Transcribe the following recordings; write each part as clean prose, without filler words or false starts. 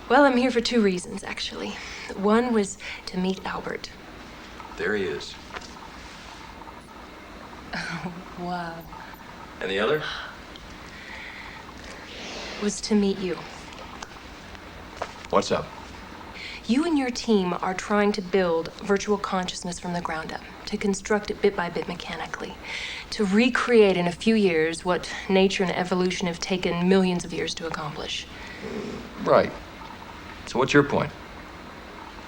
Well, I'm here for two reasons, actually. One was to meet Albert. There he is. Oh, wow. And the other? Was to meet you. What's up? You and your team are trying to build virtual consciousness from the ground up, to construct it bit by bit mechanically, to recreate in a few years what nature and evolution have taken millions of years to accomplish. Right. So what's your point?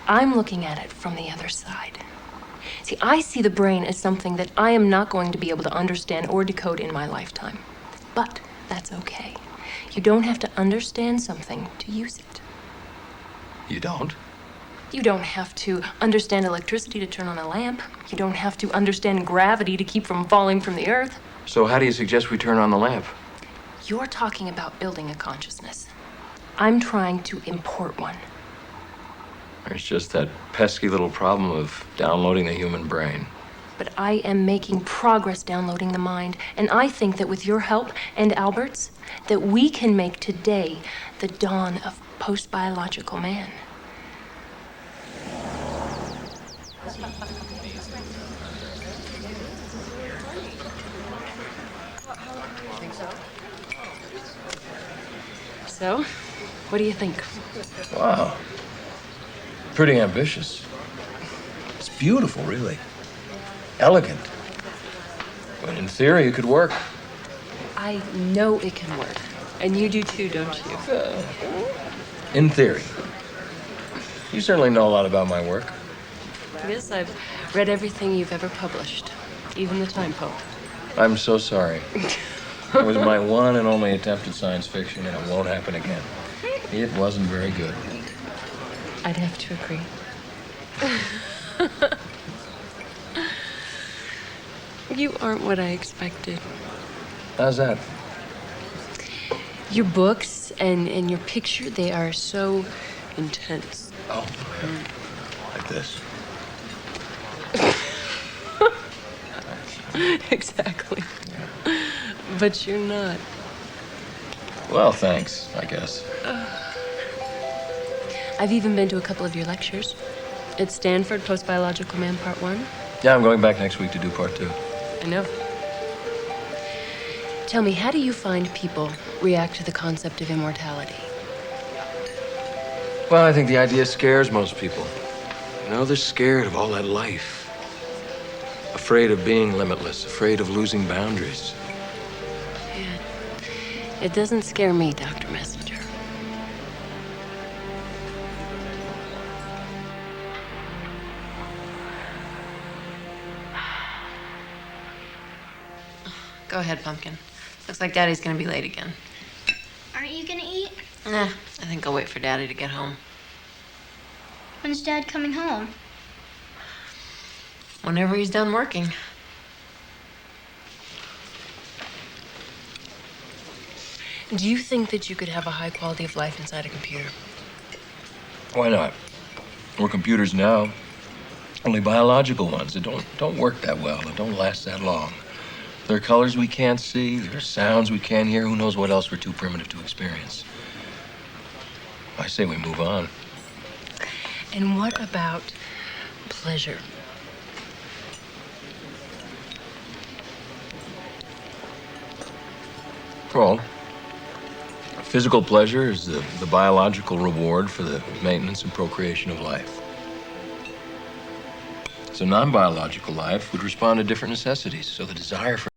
I'm looking at it from the other side. See, I see the brain as something that I am not going to be able to understand or decode in my lifetime. But that's okay. You don't have to understand something to use it. You don't? You don't have to understand electricity to turn on a lamp. You don't have to understand gravity to keep from falling from the earth. So how do you suggest we turn on the lamp? You're talking about building a consciousness. I'm trying to import one. There's just that pesky little problem of downloading the human brain. But I am making progress downloading the mind, and I think that with your help and Albert's, that we can make today the dawn of post-biological man. So, what do you think? Wow. Pretty ambitious. It's beautiful, really. Elegant. But in theory, it could work. I know it can work. And you do too, don't you? In theory. You certainly know a lot about my work. Yes, I've read everything you've ever published, even the Time Pope. I'm so sorry. It was my one and only attempt at science fiction, and it won't happen again. It wasn't very good. I'd have to agree. You aren't what I expected. How's that? Your books and your picture, they are so intense. Oh, like this. Exactly. But you're not. Well, thanks, I guess. I've even been to a couple of your lectures. At Stanford, Post-Biological Man, Part 1. Yeah, I'm going back next week to do part 2. I know. Tell me, how do you find people react to the concept of immortality? Well, I think the idea scares most people. You know, they're scared of all that life. Afraid of being limitless, afraid of losing boundaries. Yeah. It doesn't scare me, Dr. Messenger. Go ahead, Pumpkin. Looks like Daddy's gonna be late again. Aren't you gonna eat? Nah, I think I'll wait for Daddy to get home. When's Dad coming home? Whenever he's done working. Do you think that you could have a high quality of life inside a computer? Why not? We're computers now. Only biological ones that don't work that well, that don't last that long. There are colors we can't see, there are sounds we can't hear. Who knows what else we're too primitive to experience? I say we move on. And what about pleasure? Well, physical pleasure is the biological reward for the maintenance and procreation of life. So non-biological life would respond to different necessities. So the desire for